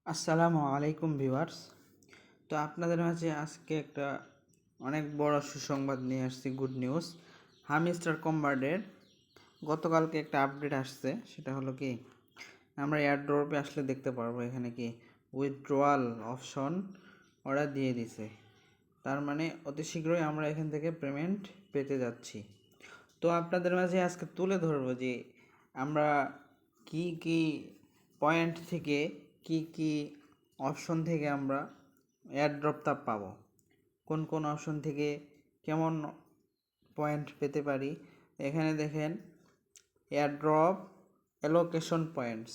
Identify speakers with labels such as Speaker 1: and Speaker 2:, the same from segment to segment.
Speaker 1: আসসালামু আলাইকুম ভিউয়ার্স। তো আপনাদের মাঝে আজকে একটা অনেক বড় সুসংবাদ নিয়ে আসছি, গুড নিউজ। হামিস্টার কম্বার্ডের গতকালকে একটা আপডেট আসছে, সেটা হলো কি আমরা এয়ারড্রপে আসলে দেখতে পারবো এখানে কি উইথড্রয়াল অপশন ওরা দিয়ে দিছে। তার মানে অতি শীঘ্রই আমরা এখান থেকে পেমেন্ট পেতে যাচ্ছি। তো আপনাদের মাঝে আজকে তুলে ধরবো যে আমরা কি কি পয়েন্ট থেকে কি কি অপশন থেকে আমরা এয়ারড্রপটা পাবো, কোন কোন অপশন থেকে কেমন পয়েন্ট পেতে পারি। এখানে দেখেন এয়ারড্রপ অ্যালোকেশন পয়েন্টস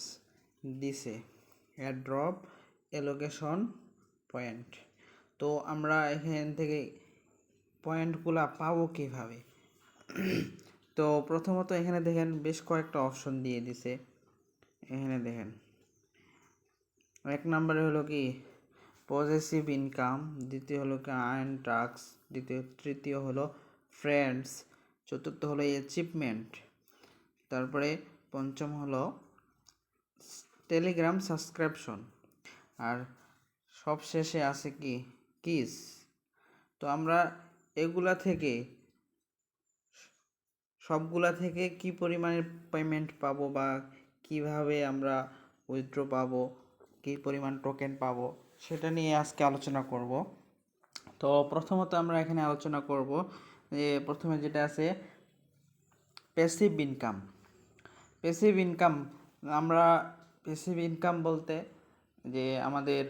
Speaker 1: দিছে, এয়ারড্রপ অ্যালোকেশন পয়েন্ট। তো আমরা এখান থেকে পয়েন্টগুলো পাবো কীভাবে? তো প্রথমত এখানে দেখেন বেশ কয়েকটা অপশন দিয়ে দিছে। এখানে দেখেন এক নম্বরে হলো কি পজেসিভ ইনকাম, দ্বিতীয় হলো কি আর্ন টাস্ক, তৃতীয় হলো ফ্রেন্ডস, চতুর্থ হলো অ্যাচিভমেন্ট, তারপরে পঞ্চম হলো টেলিগ্রাম সাবস্ক্রিপশন, আর সবশেষে আছে কি কিস। তো আমরা এগুলা থেকে সবগুলা থেকে কি পরিমাণের পেমেন্ট পাবো বা কিভাবে আমরা উইথড্র পাবো, কি পরিমাণ টোকেন পাবো, সেটা নিয়ে আজকে আলোচনা করব। তো প্রথমত আমরা এখানে আলোচনা করব যে প্রথমে যেটা আছে প্যাসিভ ইনকাম। প্যাসিভ ইনকাম আমরা প্যাসিভ ইনকাম বলতে যে আমাদের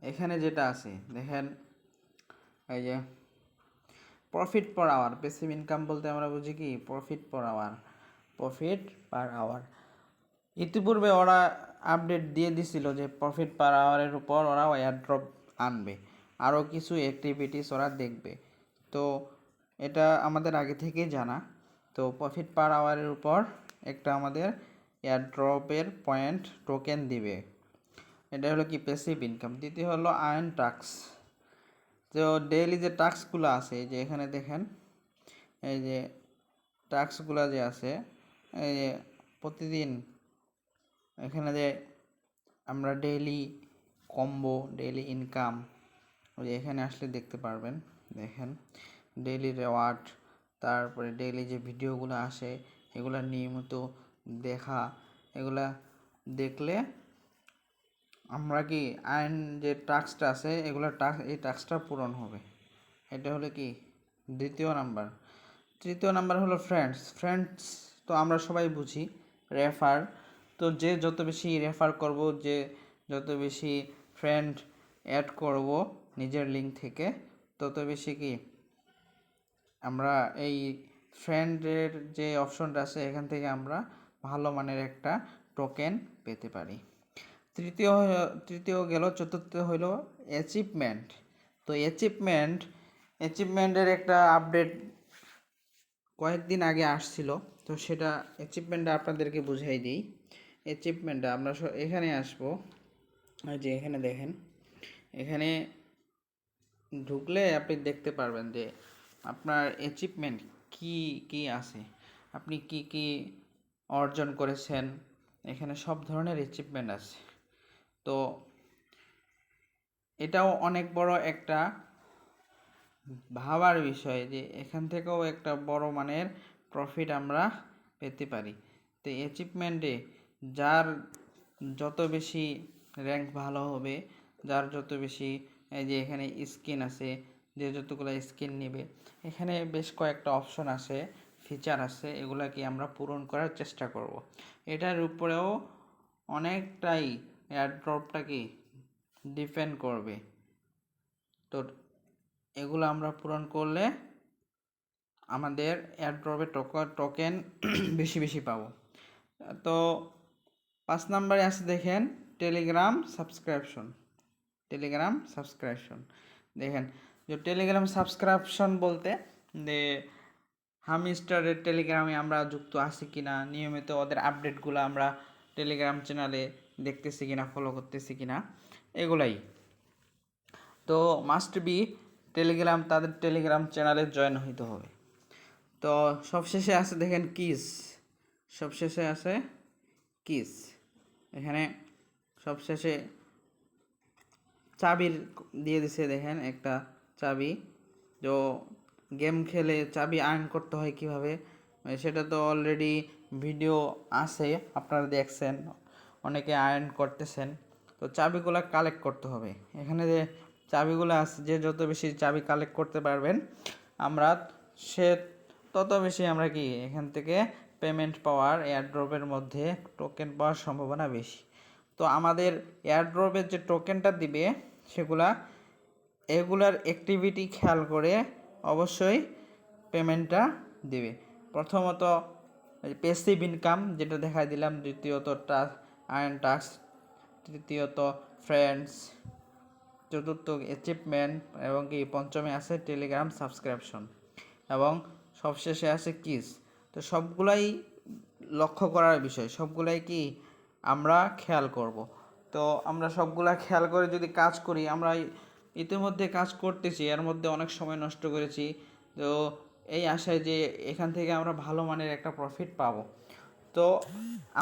Speaker 1: এখানে যেটা আছে দেখেন এই যে profit per hour. Passive income বলতে আমরা বুঝি কি profit per hour, profit per hour. ইতিপূর্বে ওরা আপডেট দিয়ে দিছিল যে প্রফিট পার আওয়ারের উপর ওরা এয়ারড্রপ আনবে, আরও কিছু অ্যাক্টিভিটিস ওরা দেখবে। তো এটা আমাদের আগে থেকেই জানা। তো প্রফিট পার আওয়ারের উপর একটা আমাদের এয়ারড্রপের পয়েন্ট টোকেন দিবে, এটা হলো কি প্যাসিভ ইনকাম। দ্বিতীয় হলো আর্ন টাস্ক। তো ডেইলি যে টাস্কগুলো আছে এই যে এখানে দেখেন এই যে টাস্কগুলো যে আছে এই যে প্রতিদিন এখানে যে আমরা ডেইলি কম্বো, ডেইলি ইনকাম ওই এখানে আসলে দেখতে পারবেন। দেখেন ডেইলি রেওয়ার্ড, তারপরে ডেইলি যে ভিডিওগুলো আসে এগুলা নিয়মিত দেখা, এগুলা দেখলে আমরা কি আইন যে টাস্কটা আছে এগুলো এই টাস্কটা পূরণ হবে। এটা হলো কি দ্বিতীয় নাম্বার। তৃতীয় নাম্বার হলো ফ্রেন্ডস। ফ্রেন্ডস তো আমরা সবাই বুঝি রেফার। তো যে যত বেশি রেফার করব, যে যত বেশি ফ্রেন্ড অ্যাড করব নিজের লিঙ্ক থেকে, তত বেশি কি আমরা এই ফ্রেন্ডের যে অপশনটা আছে এখান থেকে আমরা ভালো মানের একটা টোকেন পেতে পারি। তৃতীয় গেল, চতুর্থ হইল অ্যাচিভমেন্ট। তো অ্যাচিভমেন্টের একটা আপডেট কয়েকদিন আগে আসছিল। তো সেটা অ্যাচিভমেন্টটা আপনাদেরকে বুঝাই দিই। অ্যাচিভমেন্টটা আমরা এখানে আসবো, যে এখানে দেখেন, এখানে ঢুকলে আপনি দেখতে পারবেন যে আপনার অ্যাচিভমেন্ট কি কি আছে, আপনি কি কি অর্জন করেছেন, এখানে সব ধরনের অ্যাচিভমেন্ট আছে। তো এটাও অনেক বড় একটা ভাবার বিষয় যে এখান থেকেও একটা বড় মানের প্রফিট আমরা পেতে পারি। তো অ্যাচিভমেন্টে যার যত বেশি র্যাঙ্ক ভালো হবে, যার যত বেশি এই যে এখানে স্কিন আছে, যে যতগুলো স্কিন নেবে, এখানে বেশ কয়েকটা অপশন আছে, ফিচার আছে, এগুলা কি আমরা পূরণ করার চেষ্টা করব। এটার উপরেও অনেকটাই এয়ারড্রপটা কি ডিপেন্ড করবে। তো এগুলো আমরা পূরণ করলে আমাদের এয়ারড্রপে টোকেন বেশি বেশি পাবো। তো 5 নম্বরে আছে দেখেন টেলিগ্রাম সাবস্ক্রিপশন। টেলিগ্রাম সাবস্ক্রিপশন দেখেন, যে টেলিগ্রাম সাবস্ক্রিপশন বলতে যে হামিস্টারের টেলিগ্রামে আমরা যুক্ত আছি কিনা, নিয়মিত ওদের আপডেটগুলো আমরা টেলিগ্রাম চ্যানেলে দেখতেছি কিনা, ফলো করতেছি কিনা, এগুলাই। তো মাস্ট বি তাদের টেলিগ্রাম চ্যানেলে জয়েন হইতে হবে। তো সবশেষে আছে দেখেন কিস। সবশেষে আছে কিস, এখানে সবশেষে চাবির দিয়ে দিছে, দেখেন একটা চাবি। তো গেম খেলে চাবি আর্ন করতে হয় কিভাবে, সেটা তো অলরেডি ভিডিও আছে, আপনারা দেখছেন, অনেকে আর্ন করতেছেন। তো চাবিগুলো কালেক্ট করতে হবে। এখানে যে চাবিগুলো আছে, যে যত বেশি চাবি কালেক্ট করতে পারবেন আমরা, সে তত বেশি আমরা কি এখান থেকে পেমেন্ট পাওয়ার, এয়ারড্রপের মধ্যে টোকেন পাওয়ার সম্ভাবনা বেশি। তো আমাদের এয়ারড্রপের যে টোকেনটা দিবে এগুলার অ্যাক্টিভিটি খেয়াল করে অবশ্যই পেমেন্টটা দিবে। প্রথমত প্যাসিভ ইনকাম যেটা দেখাই দিলাম, দ্বিতীয়ত আর্ন টাস্ক, তৃতীয়ত ফ্রেন্ডস, চতুর্থ অ্যাচিভমেন্ট, এবং কি পঞ্চমে আছে টেলিগ্রাম সাবস্ক্রিপশন, এবং সবশেষে আছে কিস। তো সবগুলাই লক্ষ্য করার বিষয়, সবগুলাই কি আমরা খেয়াল করব। তো আমরা সবগুলা খেয়াল করে যদি কাজ করি, আমরা ইতিমধ্যে কাজ করতেছি, এর মধ্যে অনেক সময় নষ্ট করেছি। তো এই আশায় যে এখান থেকে আমরা ভালো মানের একটা প্রফিট পাবো। তো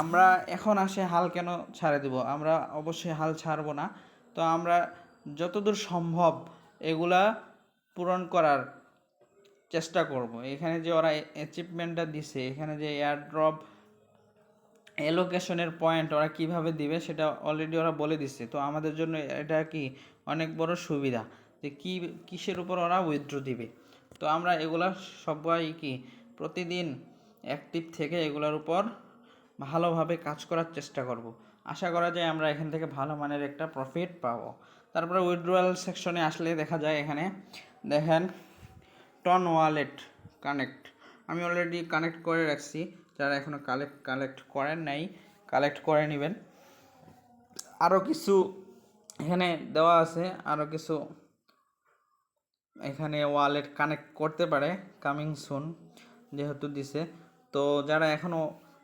Speaker 1: আমরা এখন আসে হাল কেন ছাড়ে দেব, আমরা অবশ্যই হাল ছাড়বো না। তো আমরা যতদূর সম্ভব এগুলা পূরণ করার চেষ্টা করব। এখানে যে ওরা অ্যাচিভমেন্টটা দিছে, এখানে যে এয়ারড্রপ অ্যালোকেশনের পয়েন্ট ওরা কিভাবে দিবে সেটা অলরেডি ওরা বলে দিচ্ছে। তো আমাদের জন্য এটা কি অনেক বড় সুবিধা, যে কিসের উপর ওরা উইথড্র দিবে। তো আমরা এগুলা সবাই কি প্রতিদিন অ্যাক্টিভ থেকে এগুলোর উপর ভালোভাবে কাজ করার চেষ্টা করব। আশা করা যায় আমরা এখান থেকে ভালো মানের একটা প্রফিট পাবো। তারপরে উইথড্রয়াল সেকশনে আসলে দেখা যায়, এখানে দেখেন টন ওয়ালেট কানেক্ট, আমি অলরেডি কানেক্ট করে রাখছি। যারা এখনও কালেক্ট করেন নাই, কালেক্ট করে নেবেন। আরও কিছু এখানে দেওয়া আছে, আরও কিছু এখানে ওয়ালেট কানেক্ট করতে পারে, কামিং সুন যেহেতু দিছে। তো যারা এখনও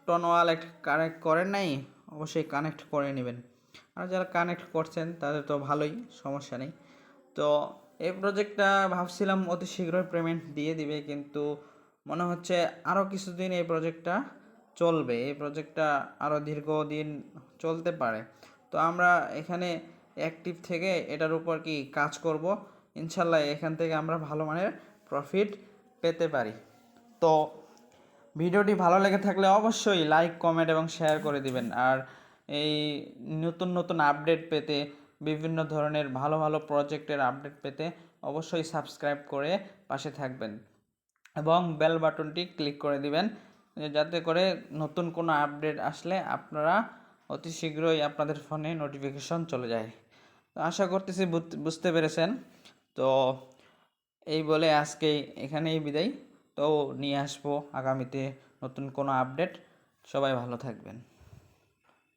Speaker 1: টন ওয়ালেট কানেক্ট করেন নাই অবশ্যই কানেক্ট করে নেবেন। আর যারা কানেক্ট করছেন তাদের তো ভালোই, সমস্যা নেই। তো এই প্রজেক্টটা ভাবছিলাম অতি শীঘ্রই পেমেন্ট দিয়ে দিবে, কিন্তু মনে হচ্ছে আরও কিছুদিন এই প্রজেক্টটা চলবে, এই প্রজেক্টটা আরও দীর্ঘদিন চলতে পারে। তো আমরা এখানে অ্যাক্টিভ থেকে এটার উপর কি কাজ করব, ইনশাল্লাহ এখান থেকে আমরা ভালো মানের প্রফিট পেতে পারি। তো ভিডিওটি ভালো লেগে থাকলে অবশ্যই লাইক, কমেন্ট এবং শেয়ার করে দিবেন। আর এই নতুন নতুন আপডেট পেতে, বিভিন্ন ধরনের ভালো ভালো প্রজেক্টের আপডেট পেতে অবশ্যই সাবস্ক্রাইব করে পাশে থাকবেন এবং বেল বাটনটি ক্লিক করে দিবেন, যাতে করে নতুন কোনো আপডেট আসলে আপনারা অতি শীঘ্রই আপনাদের ফোনে নোটিফিকেশন চলে যায়। তো আশা করতেছি বুঝতে পেরেছেন। তো এই বলে আজকে এখানেই বিদায়। তো নিয়ে আসবো আগামীতে নতুন কোনো আপডেট। সবাই ভালো থাকবেন।